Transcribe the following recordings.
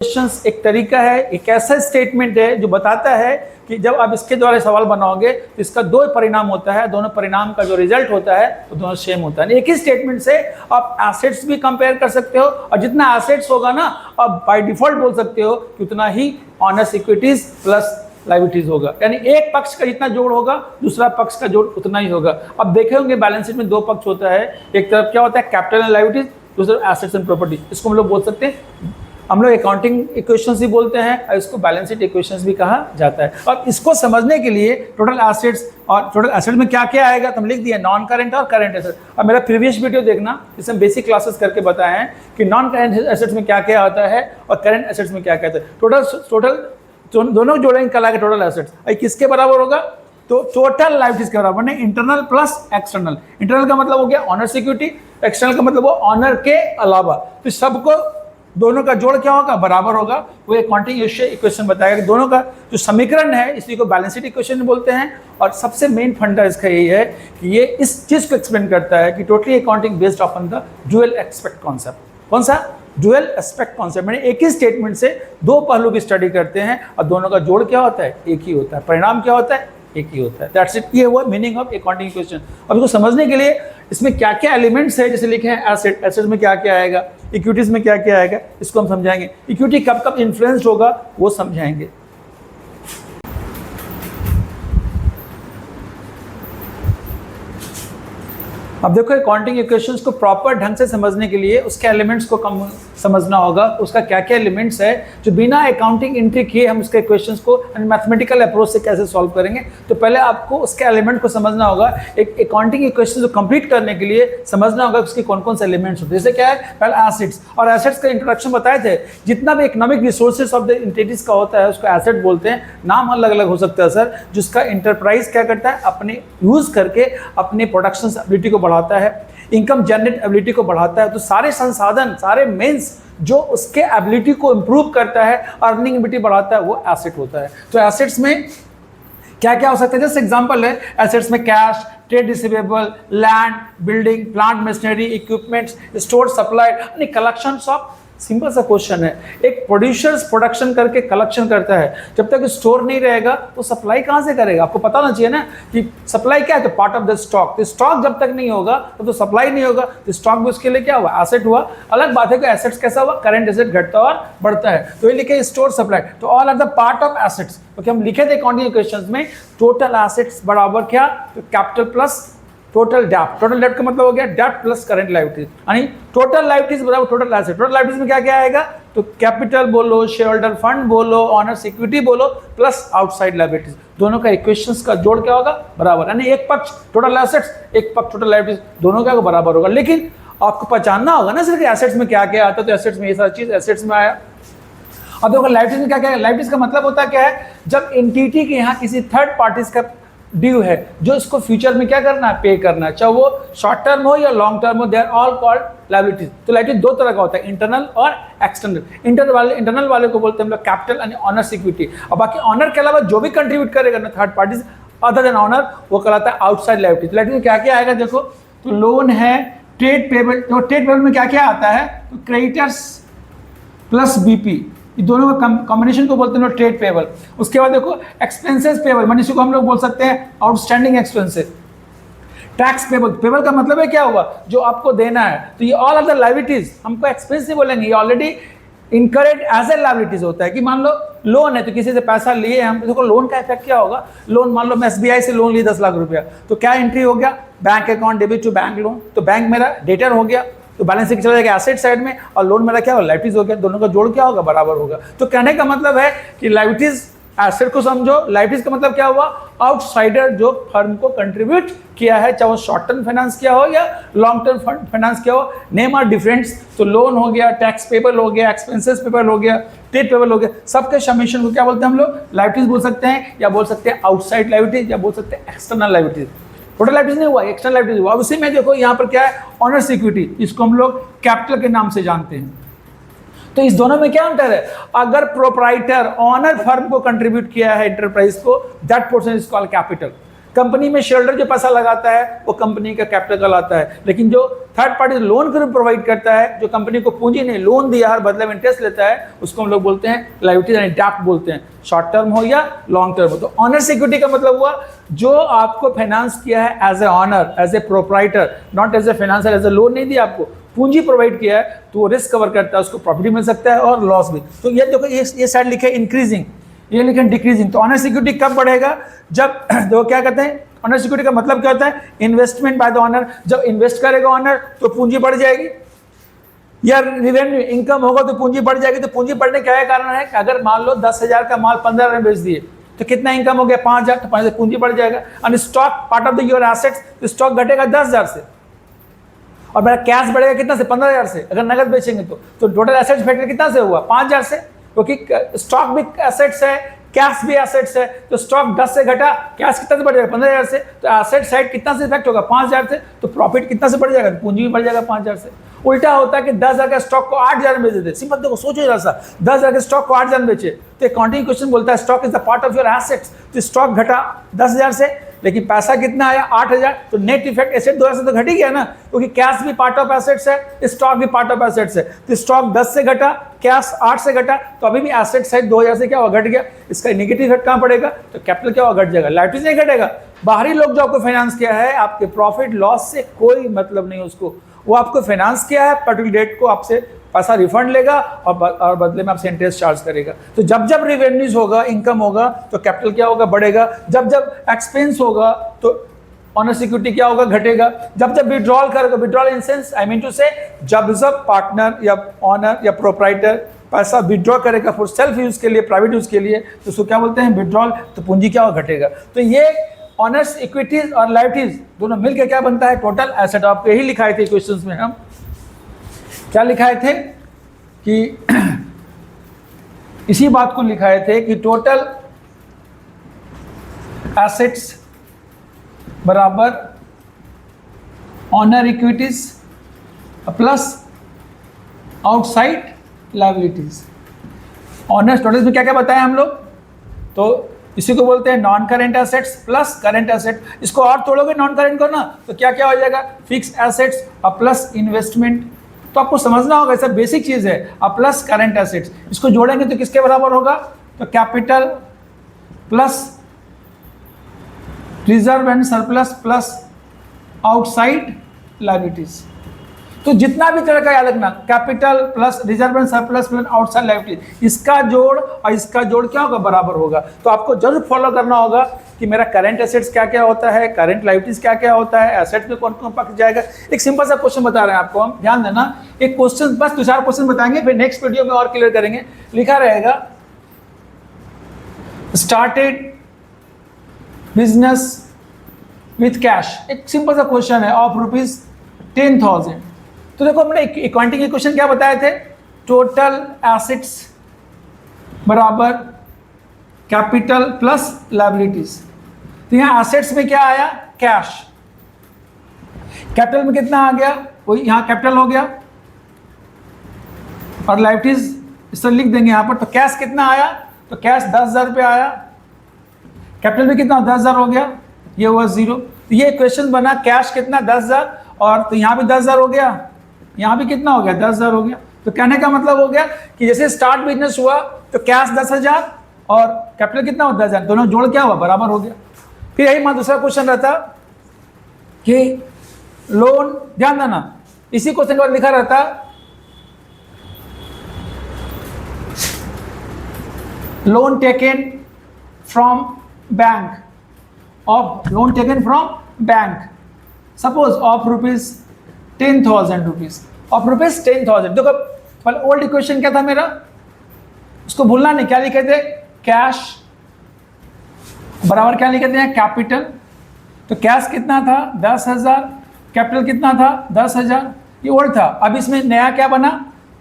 Questions एक तरीका है, एक ऐसा स्टेटमेंट है जो बताता है कि जब आप इसके द्वारा सवाल बनाओगे तो इसका दो परिणाम होता है, दोनों परिणाम का जो रिजल्ट होता है वो दोनों सेम होता है। एक ही स्टेटमेंट से आप एसेट्स भी कंपेयर कर सकते हो और जितना एसेट्स होगा ना आप बाय डिफॉल्ट बोल सकते हो कि उतना ही ऑनर्स इक्विटीज प्लस लायबिलिटीज होगा, यानी एक पक्ष का जितना जोड़ होगा दूसरा पक्ष का जोड़ उतना ही होगा। अब देखे होंगे बैलेंस शीट में दो पक्ष होता है, एक तरफ क्या होता है कैपिटल एंड लायबिलिटीज, दूसरा एसेट्स एंड प्रॉपर्टी। इसको हम लोग बोल सकते हैं, हम लोग अकाउंटिंग इक्वेशंस भी बोलते हैं और इसको बैलेंस शीट इक्वेशंस भी कहा जाता है। और इसको समझने के लिए टोटल एसेट्स और टोटल एसेट में क्या क्या आएगा तो हम लिख दिए नॉन करेंट और करेंट एसेट। अब मेरा प्रीवियस वीडियो देखना, जिसमें बेसिक क्लासेस करके बताए हैं कि नॉन करेंट एसेट्स में क्या क्या आता है और करेंट एसेट्स में क्या क्या आता है। टोटल दोनों जोड़ेंगे कल आगे टोटल एसेट्स किसके बराबर होगा तो टोटल लायबिलिटीज के बराबर, नहीं इंटरनल प्लस एक्सटर्नल। इंटरनल का मतलब हो गया ऑनर सिक्योरिटी, एक्सटर्नल का मतलब वो ऑनर के अलावा, तो सबको दोनों का जोड़ क्या होगा बराबर होगा। वो अकाउंटिंग इक्वेशन बताएगा कि दोनों का जो समीकरण है इसी को बैलेंस शीट इक्वेशन बोलते हैं। और सबसे मेन फंडा इसका यही है कि ये इस चीज को एक्सप्लेन करता है कि totally accounting based on the dual aspect concept. कौन सा ड्यूअल एस्पेक्ट कॉन्सेप्ट, मैंने एक ही स्टेटमेंट से दो पहलू की स्टडी करते हैं और दोनों का जोड़ क्या होता है एक ही होता है, परिणाम क्या होता है एक ही होता है। दैट्स इट, ये हुआ मीनिंग ऑफ अकाउंटिंग इक्वेशन। अब इसको समझने के लिए इसमें क्या क्या एलिमेंट्स है, जैसे लिखे हैं एसेट, एसेट में क्या क्या आएगा, इक्विटीज में क्या क्या आएगा, इसको हम समझाएंगे। इक्विटी कब कब इन्फ्लुएंस्ड होगा वो समझाएंगे। अब देखो अकाउंटिंग इक्वेशंस को प्रॉपर ढंग से समझने के लिए उसके एलिमेंट्स को कम समझना होगा, उसका क्या क्या एलिमेंट्स है जो बिना अकाउंटिंग एंट्री किए हम उसके इक्वेशंस को मैथमेटिकल अप्रोच से कैसे सॉल्व करेंगे। तो पहले आपको उसके एलिमेंट को समझना होगा। एक अकाउंटिंग इक्वेशन को कंप्लीट करने के लिए समझना होगा उसके कौन कौन से एलिमेंट्स होते हैं। जैसे क्या है पहले एसेट्स, और एसेट्स का इंट्रोडक्शन बताए थे। जितना भी economic resources of the entities का होता है उसको एसेट बोलते हैं। नाम अलग अलग हो सकता है सर, जिसका इंटरप्राइज क्या करता है अपने यूज करके अपने प्रोडक्शन एबिलिटी को बढ़ाता है, इनकम जनरेट एबिलिटी को बढ़ाता है। तो सारे संसाधन, सारे मेंस जो उसके एबिलिटी को इंप्रूव करता है, अर्निंग एबिलिटी बढ़ाता है, वो एसेट होता है। तो एसेट्स में क्या क्या हो सकता है, जैसे एग्जांपल है एसेट्स में cash, trade receivable, land, building, plant machinery, equipments, store supply, यानी कलेक्शंस ऑफ। सिंपल सा क्वेश्चन है, एक प्रोड्यूसर्स प्रोडक्शन करके कलेक्शन करता है, जब तक स्टोर नहीं रहेगा तो सप्लाई कहां से करेगा। आपको पता होना चाहिए ना कि सप्लाई क्या है, तो पार्ट ऑफ द स्टॉक। तो स्टॉक जब तक नहीं होगा तो सप्लाई नहीं होगा, तो स्टॉक भी उसके लिए क्या हुआ एसेट हुआ। अलग बात है कि एसेट्स कैसा हुआ, करंट एसेट घटता और बढ़ता है। तो ये लिखे स्टोर सप्लाई, तो all are the part of assets. क्योंकि हम लिखे थे अकाउंटिंग इक्वेशंस में टोटल एसेट्स बराबर क्या, तो कैपिटल प्लस टोटल डेब्ट। टोटल डेब्ट का मतलब हो गया डेब्ट प्लस करंट लायबिलिटीज, यानी टोटल लायबिलिटीज बराबर टोटल एसेट। टोटल लायबिलिटीज में क्या क्या आएगा, तो कैपिटल बोलो, शेयर होल्डर फंड बोलो, ऑनर्स इक्विटी बोलो, प्लस आउटसाइड लायबिलिटीज। दोनों का इक्वेशंस का जोड़ क्या होगा बराबर, यानी एक पक्ष टोटल एसेट्स, एक पक्ष टोटल लायबिलिटीज, दोनों का बराबर होगा। लेकिन आपको पहचानना होगा ना सिर्फ एसेट्स में क्या क्या आता है, तो एसेट्स में ये सारी चीज एसेट्स में आया। अब देखो लायबिलिटीज में क्या क्या है, लायबिलिटीज का मतलब होता है क्या है, जब एंटिटी के यहाँ किसी थर्ड पार्टीज का ड्यू है जो इसको फ्यूचर में क्या करना है पे करना है, चाहे वो शॉर्ट टर्म हो या लॉन्ग टर्म हो, they are all called liabilities. तो लायबिलिटी दो तरह का होता है, इंटरनल और एक्सटर्नल। इंटरनल वाले को बोलते हैं हम लोग कैपिटल यानी ऑनर सिक्योरिटी, और बाकी ऑनर के अलावा जो भी कंट्रीब्यूट करेगा ना third parties other than owner, वो कहलाता है आउटसाइड लायबिलिटी। लायबिलिटी में क्या क्या आएगा देखो, तो लोन है, ट्रेड पेबल। तो ट्रेड पेबल में क्या क्या आता है, तो क्रेडिटर्स प्लस बीपी, दोनों का कॉम्बिनेशन को बोलते हैं ट्रेड पेबल। उसके बाद देखो एक्सपेंसेस पेबल, माने इसको हम लोग बोल सकते हैं outstanding expenses. Tax payable, payable का मतलब है क्या हुआ, जो आपको देना है। तो ये ऑल आर द लायबिलिटीज, हमको एक्सपेंस नहीं बोलेंगे, ये ऑलरेडी इनकरेड एज ए लायबिलिटीज होता है। कि मान लो लोन है, तो किसी से पैसा लिए हम, देखो लोन का इफेक्ट क्या होगा। लोन मान लो मैं SBI से लोन ली 10 लाख रुपया, तो क्या एंट्री हो गया, bank account debit to bank loan, तो बैंक मेरा डेटर हो गया, तो बैलेंस शीट चला जाएगा एसेट साइड में, और लोन मेरा क्या होगा लायबिलिटीज हो गया। दोनों का जोड़ क्या होगा बराबर होगा। तो कहने का मतलब है कि लायबिलिटीज एसेट को समझो, लायबिलिटीज का मतलब क्या हुआ, आउटसाइडर जो फर्म को कंट्रीब्यूट किया है, चाहे वो शॉर्ट टर्म फाइनेंस किया हो या लॉन्ग टर्म फाइनेंस किया हो, नेम आर डिफरेंट। तो लोन हो गया, टैक्स पेबल हो गया, एक्सपेंसेस पेबल हो गया, ट्रेड पेबल हो गया, सबके समेशन को क्या बोलते हैं हम लोग लायबिलिटीज बोल सकते हैं, या बोल सकते हैं आउटसाइड लायबिलिटीज, या बोल सकते हैं एक्सटर्नल लायबिलिटीज। टोटल लायबिलिटीज नहीं हुआ, एक्सटर्नल लायबिलिटीज हुआ। उसी में देखो यहाँ पर क्या है, ऑनर सिक्योरिटी, इसको हम लोग कैपिटल के नाम से जानते हैं। तो इस दोनों में क्या अंतर है, अगर प्रोप्राइटर ऑनर फर्म को कंट्रीब्यूट किया है एंटरप्राइज को, that portion is called capital. Company में शेयर होल्डर जो पैसा लगाता है वो कंपनी का कैपिटल कहलाता है, लेकिन जो थर्ड पार्टी लोन के रूप प्रोवाइड करता है, जो कंपनी को पूंजी ने लोन दिया और बदले में इंटरेस्ट लेता है, उसको हम लोग बोलते हैं लायबिलिटी यानी डेब्ट बोलते हैं, शॉर्ट टर्म हो या लॉन्ग टर्म हो। तो ऑनर इक्विटी का मतलब हुआ जो आपको फाइनेंस किया है as a owner, as a proprietor, not as a financer, as a loan नहीं दिया आपको, पूंजी प्रोवाइड किया है, तो वो रिस्क कवर करता है, उसको प्रॉफिट भी मिल सकता है और लॉस भी। तो ये देखो ये साइड लिखा है इंक्रीजिंग, ये लिखा है डिक्रीजिंग। तो ऑनर सिक्योरिटी कब बढ़ेगा? जब देखो क्या कहते हैं, ऑनर सिक्योरिटी का मतलब क्या होता है? Investment by the owner. जब इन्वेस्ट करेगा ऑनर तो पूंजी बढ़ जाएगी, या रेवेन्यू इनकम होगा तो पूंजी बढ़ जाएगी। तो पूंजी बढ़ने का क्या कारण है? अगर मान लो 10,000 का माल 15,000 में बेच दिए तो कितना इनकम हो गया? 5,000, तो 5,000 पूंजी बढ़ जाएगा। और stock part of the your assets, तो स्टॉक घटेगा 10,000 से और मेरा कैश बढ़ेगा कितना से? 15,000 से। अगर नगद बेचेंगे तो टोटल एसेट्स फैक्टर कितना से हुआ? 5,000 से, क्योंकि स्टॉक भी एसेट्स है, कैश भी एसेट्स है। तो स्टॉक 10 से घटा, कैश कितना से बढ़ जाएगा? 15,000 से। तो एसेट साइड कितना से इफेक्ट होगा? 5,000 से। तो प्रॉफिट कितना से बढ़ जाएगा? पूंजी भी बढ़ जाएगा 5,000 से। उल्टा होता है कि 10,000 का स्टॉक को 8,000 में बेच देते। सिंपल देखो, सोचो जरा सा, 10,000 के स्टॉक को 8,000 बेचे तो अकाउंटिंग क्वेश्चन बोलता है stock is the part of your assets. तो स्टॉक घटा 10,000 से, लेकिन पैसा कितना आया? 8,000। तो नेट इफेक्ट एसेट 2,000 से तो घट ही गया ना, क्योंकि कैश भी पार्ट ऑफ एसेट्स है, स्टॉक भी पार्ट ऑफ एसेट्स है। तो स्टॉक 10 से घटा, कैश 8 से घटा, तो अभी भी एसेट साइड 2,000 से क्या हुआ? घट गया। इसका नेगेटिव इफेक्ट कहाँ पड़ेगा? तो कैपिटल क्या हुआ? घट जाएगा। लायबिलिटीज नहीं घटेगा। बाहरी लोग जो आपको फाइनेंस किया है, आपके प्रॉफिट लॉस से कोई मतलब नहीं उसको, वो आपको फाइनेंस किया है, पर्टिकुलर डेट को आपसे पैसा रिफंड लेगा और बदले में आपसे इंटरेस्ट चार्ज करेगा। तो जब जब रिवेन्यूज होगा, इनकम होगा, तो कैपिटल क्या होगा? बढ़ेगा। जब जब एक्सपेंस होगा तो ऑनर सिक्योरिटी क्या होगा? घटेगा। जब जब विड्रॉल करेगा, withdrawal in sense I mean to say, जब जब पार्टनर या ऑनर या प्रोप्राइटर पैसा विड्रॉ करेगा फॉर सेल्फ यूज के लिए, प्राइवेट यूज के लिए, तो उसको क्या बोलते हैं? विड्रॉल। तो पूंजी क्या होगा? घटेगा। तो ये ऑनर्स इक्विटीज और लायबिलिटीज दोनों मिलकर क्या बनता है? Total asset. आपको यही लिखाए थे क्वेश्चंस में, हम क्या लिखाए थे कि इसी बात को लिखाए थे कि टोटल एसेट्स बराबर owner equities plus outside liabilities. Owners total में क्या क्या बताया हम लोग? तो इसी को बोलते हैं non current assets plus current asset. इसको और तोड़ोगे नॉन करेंट को ना, तो क्या क्या हो जाएगा? फिक्स एसेट्स और प्लस इन्वेस्टमेंट। तो आपको समझना होगा, ऐसा बेसिक चीज है। और प्लस करेंट एसेट्स, इसको जोड़ेंगे तो किसके बराबर होगा? तो capital plus reserve and surplus plus outside liabilities. तो जितना भी तरह का याद रखना, capital plus reserve and surplus plus outside liability, इसका जोड़ और इसका जोड़ क्या होगा? बराबर होगा। तो आपको जरूर फॉलो करना होगा कि मेरा करंट एसेट्स क्या क्या होता है, करंट लायबिलिटीज क्या क्या होता है, एसेट्स में कौन कौन पक जाएगा। एक सिंपल सा क्वेश्चन बता रहे हैं आपको हम, ध्यान देना। एक क्वेश्चन, बस 2-4 क्वेश्चन बताएंगे, फिर नेक्स्ट वीडियो में और क्लियर करेंगे। लिखा रहेगा स्टार्टेड बिजनेस विथ कैश। एक सिंपल सा क्वेश्चन है ऑफ ₹10,000। तो देखो हमने अकाउंटिंग इक्वेशन क्या बताए थे? टोटल एसेट्स बराबर कैपिटल प्लस लायबिलिटीज। तो यहाँ एसेट्स में क्या आया? कैश। कैपिटल में कितना आ गया? वही यहाँ कैपिटल हो गया, और लायबिलिटीज इसे लिख देंगे यहाँ पर। तो कैश कितना आया? तो कैश 10,000 रुपये आया। कैपिटल में कितना? 10,000 हो गया, ये हुआ 0। तो ये इक्वेशन बना, कैश कितना? 10,000, और तो यहाँ भी 10,000 हो गया, यहाँ भी कितना हो गया? 10,000 हो गया। तो कहने का मतलब हो गया कि जैसे स्टार्ट बिजनेस हुआ तो कैश 10,000 और कैपिटल कितना हो? 10,000, दोनों जोड़ क्या हुआ? बराबर हो गया। फिर यही मान दूसरा क्वेश्चन रहता कि लोन, ध्यान देना, इसी क्वेश्चन के बाद लिखा रहता loan taken from bank, of loan taken from bank, suppose of ₹10,000, of ₹10,000। देखो ओल्ड इक्वेशन क्या था मेरा, उसको भूलना नहीं। क्या लिखे थे? कैश बराबर क्या लिखे थे? कैपिटल। तो कैश कितना था? 10,000, कैपिटल कितना था? 10,000। ये ओल्ड था। अब इसमें नया क्या बना?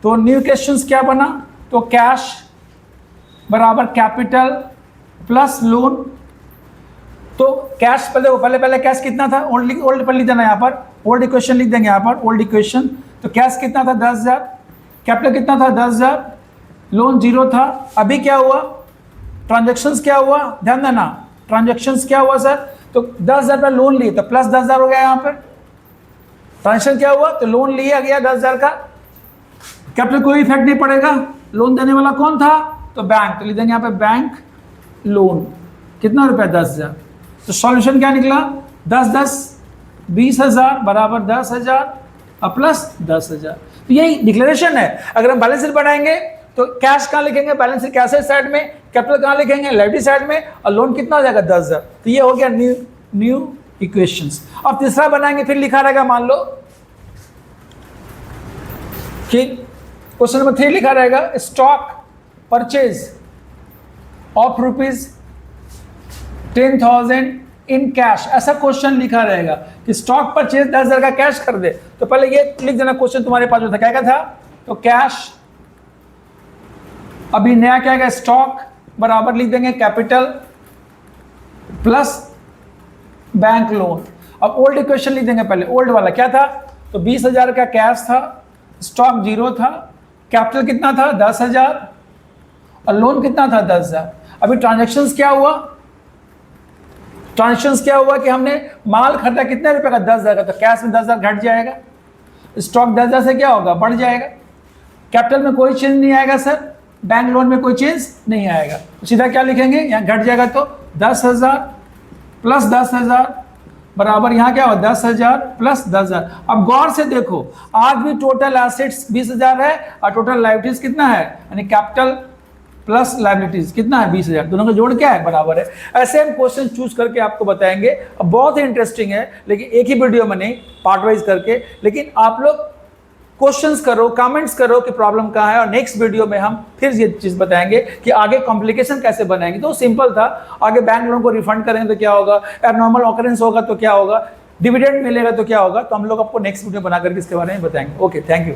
तो न्यू क्वेश्चंस क्या बना? तो कैश बराबर कैपिटल प्लस लोन। तो कैश पहले कैश कितना था? ओल्ड पर लिख देना, यहाँ पर ओल्ड इक्वेशन लिख देंगे, यहाँ पर ओल्ड इक्वेशन। तो कैश कितना था? 10,000, कैपिटल कितना था? 10,000, लोन 0 था। अभी क्या हुआ? ट्रांजैक्शंस क्या हुआ? ध्यान देना, ट्रांजैक्शंस क्या हुआ सर? तो 10,000 रुपया लोन लिए तो प्लस 10,000 हो गया यहाँ पर। ट्रांजेक्शन क्या हुआ, तो लोन लिया गया 10,000 का, कैपिटल कोई इफेक्ट नहीं पड़ेगा। लोन देने वाला कौन था, तो बैंक, तो लिख देंगे यहाँ पे बैंक लोन, कितना रुपया 10,000। तो सॉल्यूशन क्या निकला, 10 10 20,000 बराबर 10,000 और प्लस 10,000। तो यही डिक्लेरेशन है। अगर हम बैलेंस शीट बनाएंगे तो कैश कहाँ लिखेंगे, बैलेंस शीट कैश साइड में, कैपिटल कहाँ लिखेंगे, लायबिलिटी साइड में, और लोन कितना हो जाएगा 10,000। तो ये हो गया न्यू इक्वेशंस। अब तीसरा बनाएंगे, फिर लिखा रहेगा, मान लो कि क्वेश्चन नंबर 3 लिखा रहेगा stock purchase of ₹10,000 in cash, ऐसा क्वेश्चन लिखा रहेगा कि स्टॉक परचेज 10,000 का कैश कर दे। तो पहले ये लिख देना क्वेश्चन तुम्हारे पास जो था, क्या था, तो कैश, अभी नया क्या है, स्टॉक बराबर लिख देंगे कैपिटल प्लस बैंक लोन। अब ओल्ड इक्वेशन लिख देंगे, पहले ओल्ड वाला क्या था, तो 20,000 का कैश था, स्टॉक 0 था, कैपिटल कितना था 10,000 और लोन कितना था 10,000। अभी ट्रांजैक्शंस क्या हुआ, ट्रांजैक्शंस क्या हुआ कि हमने माल खरीदा कितने रुपए का, 10,000 का, तो कैश में 10,000 घट जाएगा, स्टॉक 10,000 से क्या होगा, बढ़ जाएगा, कैपिटल में कोई चेंज नहीं आएगा सर, बैंक लोन में कोई चेंज नहीं आएगा। तो सीधा क्या लिखेंगे, यहाँ घट जाएगा तो 10,000 प्लस 10,000 बराबर यहाँ क्या होगा 10,000 प्लस 10,000। अब गौर से देखो, आज भी टोटल एसेट्स 20,000 है और टोटल लायबिलिटीज कितना है, यानी कैपिटल प्लस लायबिलिटीज कितना है 20,000, दोनों का जोड़ क्या है, बराबर है। ऐसे हम क्वेश्चन चूज करके आपको बताएंगे। अब बहुत ही इंटरेस्टिंग है, लेकिन एक ही वीडियो में नहीं, पार्ट वाइज करके। लेकिन आप लोग क्वेश्चंस करो, कमेंट्स करो कि प्रॉब्लम कहाँ है, और नेक्स्ट वीडियो में हम फिर ये चीज बताएंगे कि आगे कॉम्प्लिकेशन कैसे बनाएंगे। तो सिंपल था, आगे बैंक लोन को रिफंड करेंगे तो क्या होगा, एबनॉर्मल ऑकरेंस होगा तो क्या होगा, डिविडेंड मिलेगा तो क्या होगा। तो हम लोग आपको नेक्स्ट वीडियो बना करके इसके बारे में बताएंगे। Okay, thank you.